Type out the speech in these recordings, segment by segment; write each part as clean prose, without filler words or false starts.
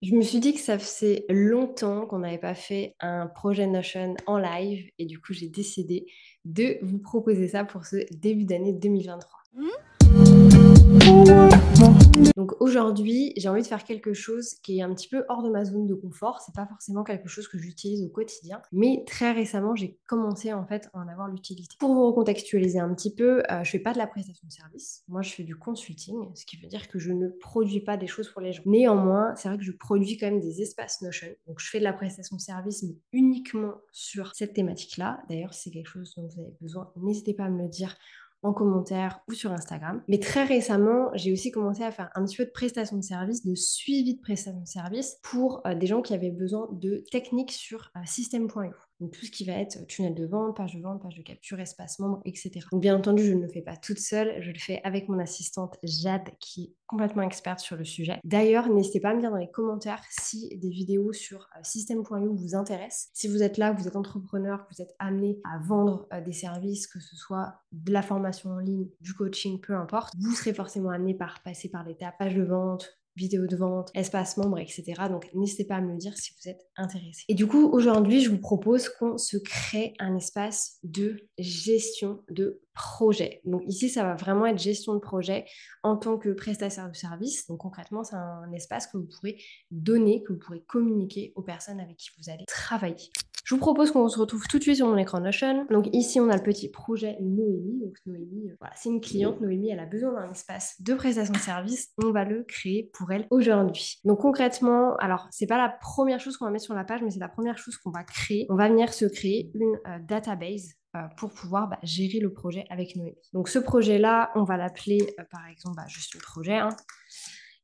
Je me suis dit que ça faisait longtemps qu'on n'avait pas fait un projet Notion en live et du coup j'ai décidé de vous proposer ça pour ce début d'année 2023. Donc aujourd'hui, j'ai envie de faire quelque chose qui est un petit peu hors de ma zone de confort. C'est pas forcément quelque chose que j'utilise au quotidien, mais très récemment, j'ai commencé en fait à en avoir l'utilité. Pour vous recontextualiser un petit peu, je fais pas de la prestation de service. Moi, je fais du consulting, ce qui veut dire que je ne produis pas des choses pour les gens. Néanmoins, c'est vrai que je produis quand même des espaces Notion. Donc je fais de la prestation de service, mais uniquement sur cette thématique-là. D'ailleurs, si c'est quelque chose dont vous avez besoin, n'hésitez pas à me le dire en commentaire ou sur Instagram. Mais très récemment, j'ai aussi commencé à faire un petit peu de prestation de service, de suivi de prestation de service pour des gens qui avaient besoin de techniques sur système.io. Donc tout ce qui va être tunnel de vente, page de capture, espace membre, etc. Donc bien entendu, je ne le fais pas toute seule, je le fais avec mon assistante Jade qui est complètement experte sur le sujet. D'ailleurs, n'hésitez pas à me dire dans les commentaires si des vidéos sur système.io vous intéressent. Si vous êtes là, vous êtes entrepreneur, que vous êtes amené à vendre des services, que ce soit de la formation en ligne, du coaching, peu importe, vous serez forcément amené par passer par l'étape page de vente, vidéo de vente, espace membre, etc. Donc, n'hésitez pas à me le dire si vous êtes intéressé. Et du coup, aujourd'hui, je vous propose qu'on se crée un espace de gestion de projet. Donc ici, ça va vraiment être gestion de projet en tant que prestataire de service. Donc concrètement, c'est un espace que vous pourrez donner, que vous pourrez communiquer aux personnes avec qui vous allez travailler. Je vous propose qu'on se retrouve tout de suite sur mon écran Notion. Donc ici, on a le petit projet Noémie. Donc Noémie, voilà, c'est une cliente. Noémie, elle a besoin d'un espace de prestation de service. On va le créer pour elle aujourd'hui. Donc concrètement, alors c'est pas la première chose qu'on va mettre sur la page, mais c'est la première chose qu'on va créer. On va venir se créer une database pour pouvoir gérer le projet avec Noémie. Donc ce projet-là, on va l'appeler par exemple juste le projet, hein,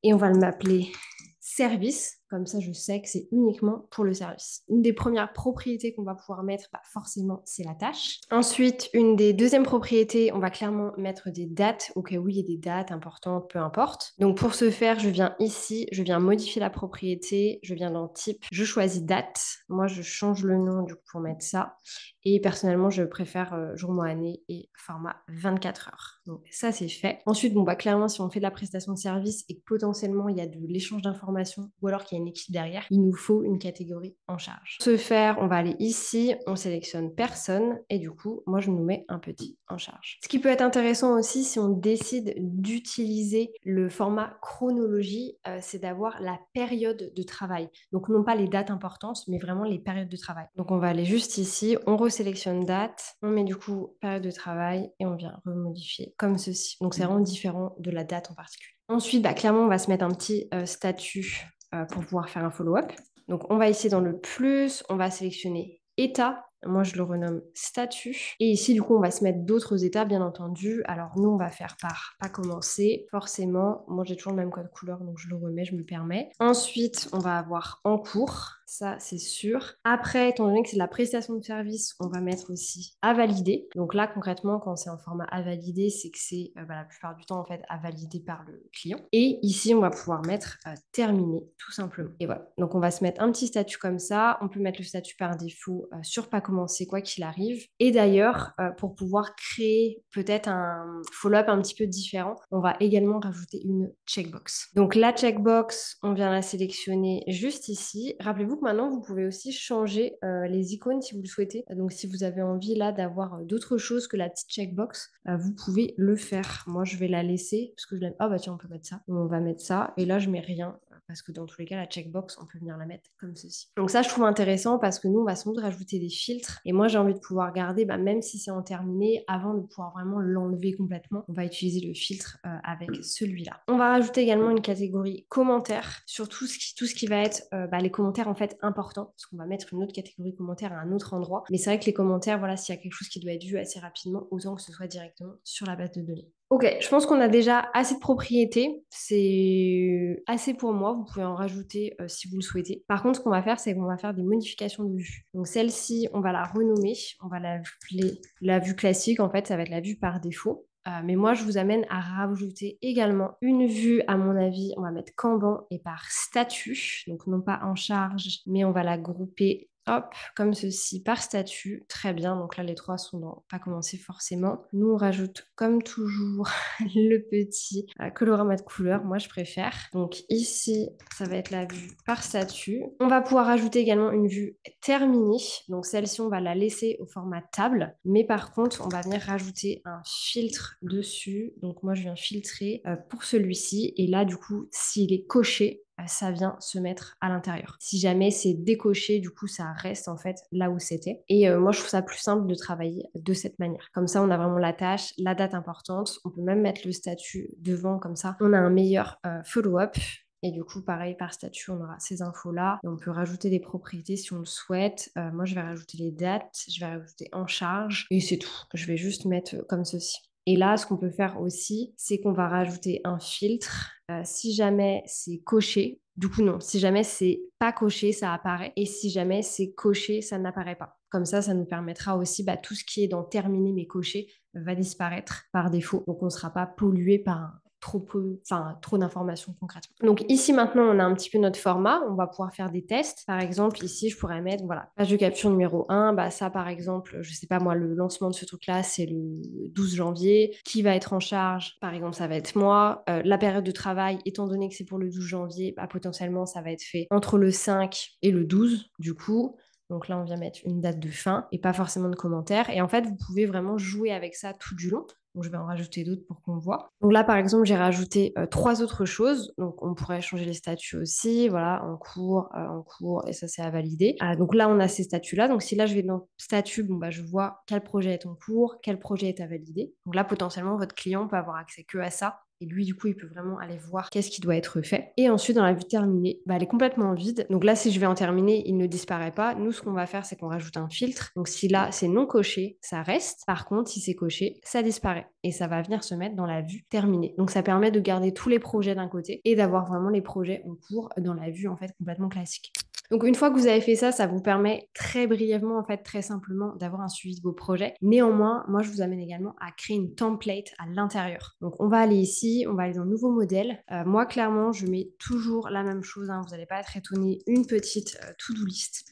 et on va m'appeler service. Comme ça, je sais que c'est uniquement pour le service. Une des premières propriétés qu'on va pouvoir mettre, forcément, c'est la tâche. Ensuite, une des deuxièmes propriétés, on va clairement mettre des dates, au cas où il y a des dates importantes, peu importe. Donc pour ce faire, je viens ici, je viens modifier la propriété, je viens dans type, je choisis date. Moi, je change le nom du coup pour mettre ça. Et personnellement, je préfère jour, mois, année et format 24 heures. Donc ça, c'est fait. Ensuite, clairement, si on fait de la prestation de service et que potentiellement il y a de l'échange d'informations ou alors qu'il y a une équipe derrière, il nous faut une catégorie en charge. Pour ce faire, on va aller ici, on sélectionne personne et du coup, moi, je nous mets un petit en charge. Ce qui peut être intéressant aussi si on décide d'utiliser le format chronologie, c'est d'avoir la période de travail. Donc non pas les dates importantes, mais vraiment les périodes de travail. Donc on va aller juste ici, on resélectionne date, on met du coup période de travail et on vient remodifier comme ceci. Donc c'est vraiment différent de la date en particulier. Ensuite, clairement, on va se mettre un petit statut pour pouvoir faire un follow-up. Donc on va ici dans le plus, on va sélectionner état. Moi, je le renomme statut. Et ici, du coup, on va se mettre d'autres états, bien entendu. Alors, nous, on va faire par pas commencer. Forcément, moi, j'ai toujours le même code couleur, donc je le remets, je me permets. Ensuite, on va avoir en cours. Ça, c'est sûr. Après, étant donné que c'est de la prestation de service, on va mettre aussi à valider. Donc là, concrètement, quand c'est en format à valider, c'est que c'est la plupart du temps, en fait, à valider par le client. Et ici, on va pouvoir mettre terminé, tout simplement. Et voilà. Donc, on va se mettre un petit statut comme ça. On peut mettre le statut par défaut sur pas commencer, quoi qu'il arrive. Et d'ailleurs, pour pouvoir créer peut-être un follow-up un petit peu différent, on va également rajouter une checkbox. Donc, la checkbox, on vient la sélectionner juste ici. Rappelez-vous que maintenant, vous pouvez aussi changer les icônes si vous le souhaitez. Donc, si vous avez envie là d'avoir d'autres choses que la petite checkbox, vous pouvez le faire. Moi, je vais la laisser parce que je l'aime. Ah bah tiens, on peut mettre ça. On va mettre ça. Et là, je mets rien parce que dans tous les cas, la checkbox, on peut venir la mettre comme ceci. Donc ça, je trouve intéressant parce que nous, on va sans doute rajouter des filtres. Et moi, j'ai envie de pouvoir garder, même si c'est en terminé, avant de pouvoir vraiment l'enlever complètement, on va utiliser le filtre avec celui-là. On va rajouter également une catégorie commentaires sur tout ce qui va être les commentaires en fait importants, parce qu'on va mettre une autre catégorie commentaires à un autre endroit. Mais c'est vrai que les commentaires, voilà, s'il y a quelque chose qui doit être vu assez rapidement, autant que ce soit directement sur la base de données. Ok, je pense qu'on a déjà assez de propriétés. C'est assez pour moi. Vous pouvez en rajouter si vous le souhaitez. Par contre, ce qu'on va faire, c'est qu'on va faire des modifications de vue. Donc celle-ci, on va la renommer. On va l'appeler la vue classique. En fait, ça va être la vue par défaut. Mais moi, je vous amène à rajouter également une vue, à mon avis, on va mettre Kanban et par statut. Donc non pas en charge, mais on va la grouper hop, comme ceci, par statut. Très bien, donc là, les trois sont dans pas commencer forcément. Nous, on rajoute, comme toujours, le petit colorama de couleur. Moi, je préfère. Donc ici, ça va être la vue par statut. On va pouvoir ajouter également une vue terminée. Donc celle-ci, on va la laisser au format table. Mais par contre, on va venir rajouter un filtre dessus. Donc moi, je viens filtrer pour celui-ci. Et là, du coup, s'il est coché, ça vient se mettre à l'intérieur. Si jamais c'est décoché, du coup, ça reste en fait là où c'était. Et moi, je trouve ça plus simple de travailler de cette manière. Comme ça, on a vraiment la tâche, la date importante. On peut même mettre le statut devant, comme ça, on a un meilleur follow-up. Et du coup, pareil, par statut, on aura ces infos-là. Et on peut rajouter des propriétés si on le souhaite. Moi, je vais rajouter les dates, je vais rajouter en charge. Et c'est tout. Je vais juste mettre comme ceci. Et là, ce qu'on peut faire aussi, c'est qu'on va rajouter un filtre. Si jamais c'est coché, du coup non, si jamais c'est pas coché, ça apparaît. Et si jamais c'est coché, ça n'apparaît pas. Comme ça nous permettra aussi, tout ce qui est dans terminer mais coché va disparaître par défaut. Donc on ne sera pas pollué par trop d'informations concrètement. Donc ici maintenant, on a un petit peu notre format. On va pouvoir faire des tests. Par exemple, ici, je pourrais mettre, voilà, page de capture numéro 1. Ça, par exemple, je sais pas moi, le lancement de ce truc-là, c'est le 12 janvier. Qui va être en charge? Par exemple, ça va être moi. La période de travail, étant donné que c'est pour le 12 janvier, potentiellement, ça va être fait entre le 5 et le 12, du coup. Donc là, on vient mettre une date de fin et pas forcément de commentaires. Et en fait, vous pouvez vraiment jouer avec ça tout du long. Donc, je vais en rajouter d'autres pour qu'on voit. Donc là, par exemple, j'ai rajouté trois autres choses. Donc, on pourrait changer les statuts aussi. Voilà, en cours, et ça, c'est à valider. Donc là, on a ces statuts-là. Donc, si là, je vais dans statut, je vois quel projet est en cours, quel projet est à valider. Donc là, potentiellement, votre client peut avoir accès que à ça. Et lui, du coup, il peut vraiment aller voir qu'est-ce qui doit être fait. Et ensuite, dans la vue terminée, elle est complètement vide. Donc là, si je vais en terminer, il ne disparaît pas. Nous, ce qu'on va faire, c'est qu'on rajoute un filtre. Donc si là, c'est non coché, ça reste. Par contre, si c'est coché, ça disparaît. Et ça va venir se mettre dans la vue terminée. Donc ça permet de garder tous les projets d'un côté et d'avoir vraiment les projets en cours dans la vue, en fait, complètement classique. Donc une fois que vous avez fait ça, ça vous permet très brièvement, en fait, très simplement d'avoir un suivi de vos projets. Néanmoins, moi, je vous amène également à créer une template à l'intérieur. Donc on va aller ici, on va aller dans Nouveau modèle. Moi, clairement, je mets toujours la même chose, hein, vous n'allez pas être étonné, une petite to-do list,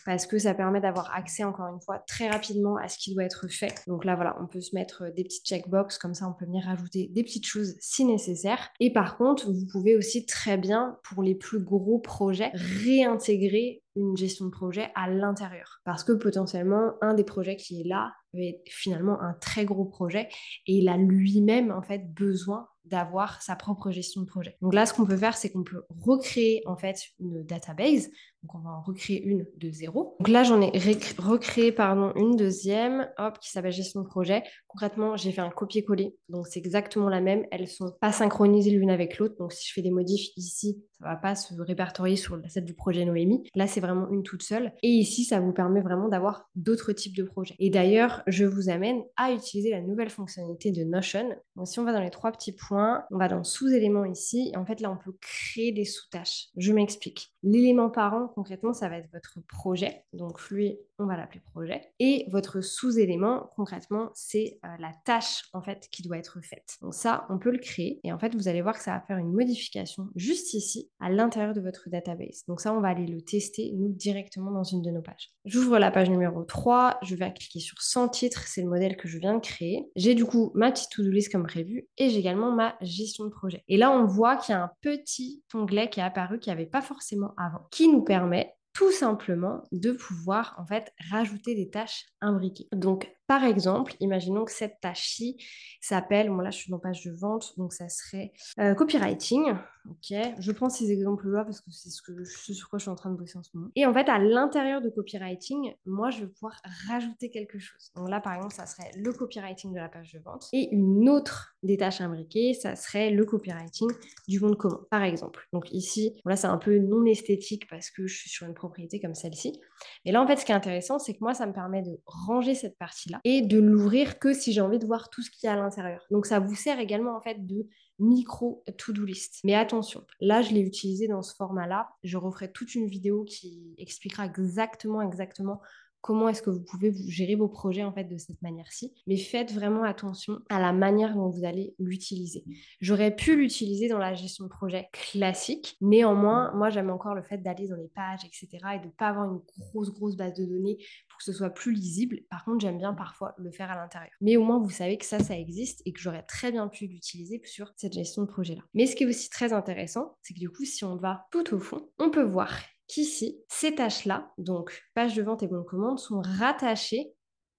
parce que ça permet d'avoir accès, encore une fois, très rapidement à ce qui doit être fait. Donc là, voilà, on peut se mettre des petites checkbox, comme ça, on peut venir rajouter des petites choses si nécessaire. Et par contre, vous pouvez aussi très bien, pour les plus gros projets, réintégrer une gestion de projet à l'intérieur. Parce que potentiellement, un des projets qui est là va être finalement un très gros projet et il a lui-même, en fait, besoin d'avoir sa propre gestion de projet. Donc là, ce qu'on peut faire, c'est qu'on peut recréer, en fait, une database. Donc, on va en recréer une de zéro. Donc là, j'en ai recréé une deuxième, hop, qui s'appelle gestion de projet. Concrètement, j'ai fait un copier-coller. Donc, c'est exactement la même. Elles sont pas synchronisées l'une avec l'autre. Donc, si je fais des modifs ici, ça va pas se répertorier sur celle du projet Noémie. Là, c'est vraiment une toute seule. Et ici, ça vous permet vraiment d'avoir d'autres types de projets. Et d'ailleurs, je vous amène à utiliser la nouvelle fonctionnalité de Notion. Donc, si on va dans les trois petits points, on va dans sous-éléments ici. Et en fait, là, on peut créer des sous-tâches. Je m'explique. L'élément parent, concrètement, ça va être votre projet. Donc, lui, on va l'appeler projet. Et votre sous-élément, concrètement, c'est la tâche, en fait, qui doit être faite. Donc ça, on peut le créer. Et en fait, vous allez voir que ça va faire une modification juste ici, à l'intérieur de votre database. Donc ça, on va aller le tester, nous, directement dans une de nos pages. J'ouvre la page numéro 3. Je vais cliquer sur 100 titres. C'est le modèle que je viens de créer. J'ai du coup ma petite to-do list comme prévu. Et j'ai également ma gestion de projet. Et là, on voit qu'il y a un petit onglet qui est apparu qui n'y avait pas forcément avant, qui nous permet tout simplement de pouvoir en fait rajouter des tâches imbriquées. Donc par exemple, imaginons que cette tâche-ci s'appelle, là je suis dans page de vente, donc ça serait copywriting. Ok, je prends ces exemples-là parce que c'est ce sur quoi je suis en train de bosser en ce moment. Et en fait, à l'intérieur de copywriting, moi je vais pouvoir rajouter quelque chose. Donc là, par exemple, ça serait le copywriting de la page de vente. Et une autre des tâches imbriquées, ça serait le copywriting du bon de commande, par exemple. Donc ici, là c'est un peu non esthétique parce que je suis sur une propriété comme celle-ci. Mais là, en fait, ce qui est intéressant, c'est que moi, ça me permet de ranger cette partie-là et de l'ouvrir que si j'ai envie de voir tout ce qu'il y a à l'intérieur. Donc ça vous sert également en fait de micro to-do list. Mais attention, là, je l'ai utilisé dans ce format-là. Je referai toute une vidéo qui expliquera exactement comment est-ce que vous pouvez vous gérer vos projets en fait de cette manière-ci. Mais faites vraiment attention à la manière dont vous allez l'utiliser. J'aurais pu l'utiliser dans la gestion de projet classique. Néanmoins, moi, j'aime encore le fait d'aller dans les pages, etc. et de ne pas avoir une grosse base de données pour que ce soit plus lisible. Par contre, j'aime bien parfois le faire à l'intérieur. Mais au moins, vous savez que ça existe et que j'aurais très bien pu l'utiliser sur cette gestion de projet-là. Mais ce qui est aussi très intéressant, c'est que du coup, si on va tout au fond, on peut voir qu'ici, ces tâches-là, donc page de vente et bon de commande, sont rattachées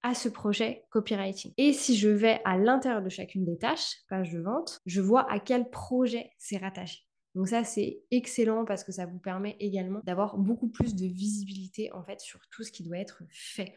à ce projet copywriting. Et si je vais à l'intérieur de chacune des tâches, page de vente, je vois à quel projet c'est rattaché. Donc ça, c'est excellent parce que ça vous permet également d'avoir beaucoup plus de visibilité en fait sur tout ce qui doit être fait.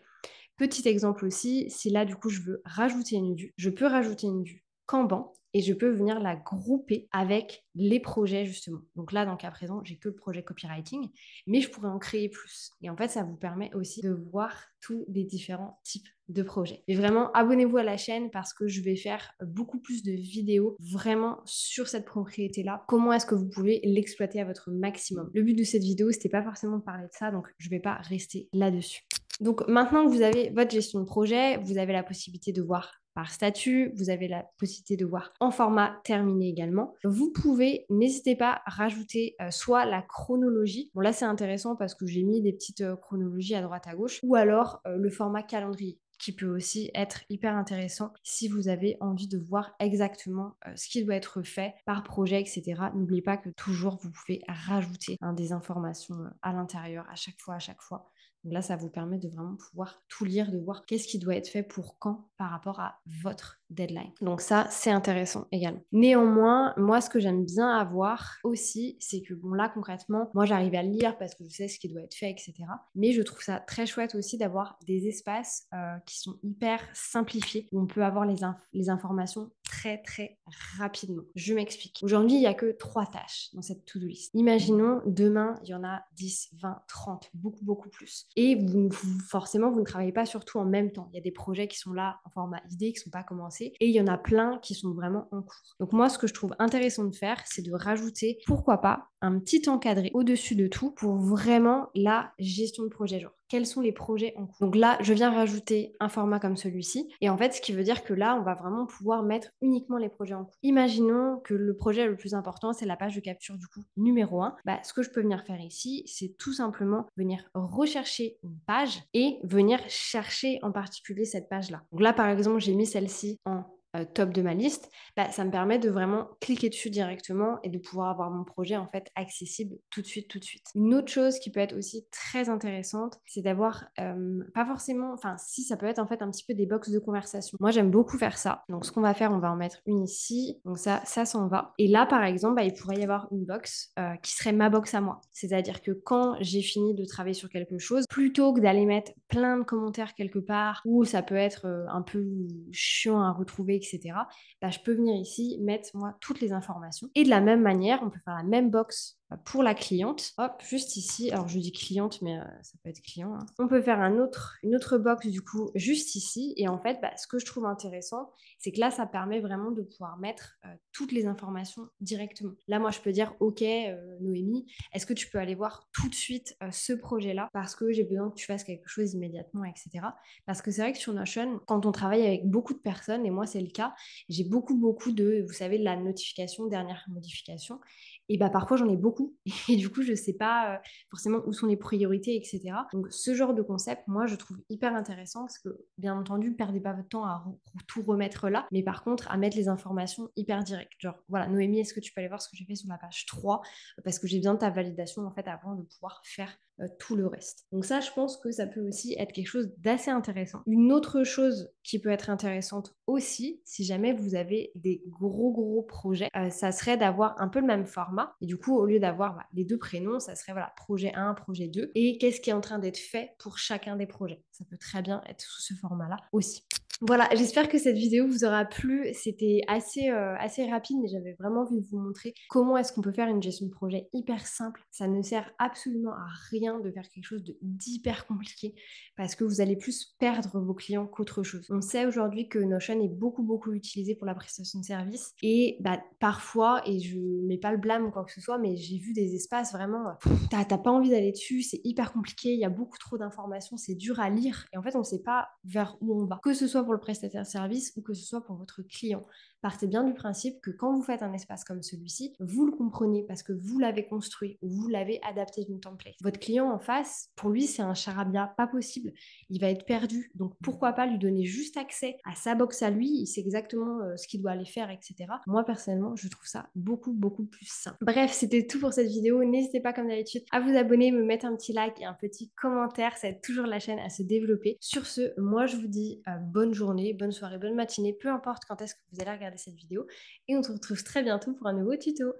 Petit exemple aussi, si là du coup je veux rajouter une vue, je peux rajouter une vue Kanban et je peux venir la grouper avec les projets justement. Donc là, dans le cas présent, j'ai que le projet copywriting, mais je pourrais en créer plus. Et en fait, ça vous permet aussi de voir tous les différents types de projets. Mais vraiment, abonnez-vous à la chaîne parce que je vais faire beaucoup plus de vidéos vraiment sur cette propriété-là. Comment est-ce que vous pouvez l'exploiter à votre maximum? Le but de cette vidéo, c'était pas forcément de parler de ça, donc je vais pas rester là-dessus. Donc maintenant que vous avez votre gestion de projet, vous avez la possibilité de voir par statut, vous avez la possibilité de voir en format terminé également. Vous pouvez, n'hésitez pas à rajouter soit la chronologie. Bon là c'est intéressant parce que j'ai mis des petites chronologies à droite à gauche, ou alors le format calendrier, qui peut aussi être hyper intéressant si vous avez envie de voir exactement ce qui doit être fait par projet, etc. N'oubliez pas que toujours vous pouvez rajouter des informations à l'intérieur à chaque fois. Donc là, ça vous permet de vraiment pouvoir tout lire, de voir qu'est-ce qui doit être fait pour quand par rapport à votre deadline. Donc ça, c'est intéressant également. Néanmoins, moi, ce que j'aime bien avoir aussi, c'est que bon là, concrètement, moi, j'arrive à le lire parce que je sais ce qui doit être fait, etc. Mais je trouve ça très chouette aussi d'avoir des espaces qui sont hyper simplifiés, où on peut avoir les informations très rapidement. Je m'explique. Aujourd'hui, il n'y a que 3 tâches dans cette to-do list. Imaginons, demain, il y en a 10, 20, 30, beaucoup plus. Et forcément, vous ne travaillez pas surtout en même temps. Il y a des projets qui sont là en format idée, qui ne sont pas commencés, et il y en a plein qui sont vraiment en cours. Donc moi, ce que je trouve intéressant de faire, c'est de rajouter, pourquoi pas, un petit encadré au-dessus de tout pour vraiment la gestion de projet. Genre, quels sont les projets en cours. Donc là, je viens rajouter un format comme celui-ci. Et en fait, ce qui veut dire que là, on va vraiment pouvoir mettre uniquement les projets en cours. Imaginons que le projet le plus important, c'est la page de capture du coup numéro 1. Ce que je peux venir faire ici, c'est tout simplement venir rechercher une page et venir chercher en particulier cette page-là. Donc là, par exemple, j'ai mis celle-ci en top de ma liste, ça me permet de vraiment cliquer dessus directement et de pouvoir avoir mon projet en fait accessible tout de suite. Une autre chose qui peut être aussi très intéressante, c'est d'avoir pas forcément, enfin si ça peut être en fait un petit peu des box de conversation. Moi j'aime beaucoup faire ça. Donc ce qu'on va faire, on va en mettre une ici. Donc ça s'en va. Et là par exemple, il pourrait y avoir une box qui serait ma box à moi. C'est-à-dire que quand j'ai fini de travailler sur quelque chose, plutôt que d'aller mettre plein de commentaires quelque part, où ça peut être un peu chiant à retrouver, etc., je peux venir ici mettre moi toutes les informations. Et de la même manière, on peut faire la même box pour la cliente. Hop, juste ici. Alors je dis cliente, mais ça peut être client. Hein. On peut faire une autre box du coup juste ici. Et en fait, ce que je trouve intéressant, c'est que là, ça permet vraiment de pouvoir mettre toutes les informations directement. Là, moi, je peux dire, ok, Noémie, est-ce que tu peux aller voir tout de suite ce projet-là parce que j'ai besoin que tu fasses quelque chose immédiatement, etc. Parce que c'est vrai que sur Notion, quand on travaille avec beaucoup de personnes, et moi c'est le cas, j'ai beaucoup de, vous savez, de la notification, dernière modification. Et parfois j'en ai beaucoup et du coup je sais pas forcément où sont les priorités, etc. Donc ce genre de concept, moi je trouve hyper intéressant parce que bien entendu, perdez pas votre temps à tout remettre là, mais par contre à mettre les informations hyper directes. Genre voilà, Noémie, est-ce que tu peux aller voir ce que j'ai fait sur la page 3 parce que j'ai besoin de ta validation en fait avant de pouvoir faire tout le reste. Donc ça, je pense que ça peut aussi être quelque chose d'assez intéressant. Une autre chose qui peut être intéressante aussi, si jamais vous avez des gros projets, ça serait d'avoir un peu le même format. Et du coup, au lieu d'avoir les 2 prénoms, ça serait projet 1, projet 2. Et qu'est-ce qui est en train d'être fait pour chacun des projets. Ça peut très bien être sous ce format-là aussi. Voilà, j'espère que cette vidéo vous aura plu. C'était assez rapide, mais j'avais vraiment envie de vous montrer comment est-ce qu'on peut faire une gestion de projet hyper simple. Ça ne sert absolument à rien de faire quelque chose d'hyper compliqué parce que vous allez plus perdre vos clients qu'autre chose. On sait aujourd'hui que Notion est beaucoup utilisé pour la prestation de service et bah, parfois, et je mets pas le blâme ou quoi que ce soit, mais j'ai vu des espaces vraiment, t'as pas envie d'aller dessus, c'est hyper compliqué, il y a beaucoup trop d'informations, c'est dur à lire et en fait on ne sait pas vers où on va. Que ce soit pour le prestataire de service ou que ce soit pour votre client. Partez bien du principe que quand vous faites un espace comme celui-ci, vous le comprenez parce que vous l'avez construit ou vous l'avez adapté d'une template. Votre client en face, pour lui, c'est un charabia pas possible. Il va être perdu. Donc pourquoi pas lui donner juste accès à sa box à lui, il sait exactement ce qu'il doit aller faire, etc. Moi, personnellement, je trouve ça beaucoup plus simple. Bref, c'était tout pour cette vidéo. N'hésitez pas, comme d'habitude, à vous abonner, me mettre un petit like et un petit commentaire. Ça aide toujours la chaîne à se développer. Sur ce, moi, je vous dis bonne journée, bonne soirée, bonne matinée, peu importe quand est-ce que vous allez regarder cette vidéo. Et on se retrouve très bientôt pour un nouveau tuto.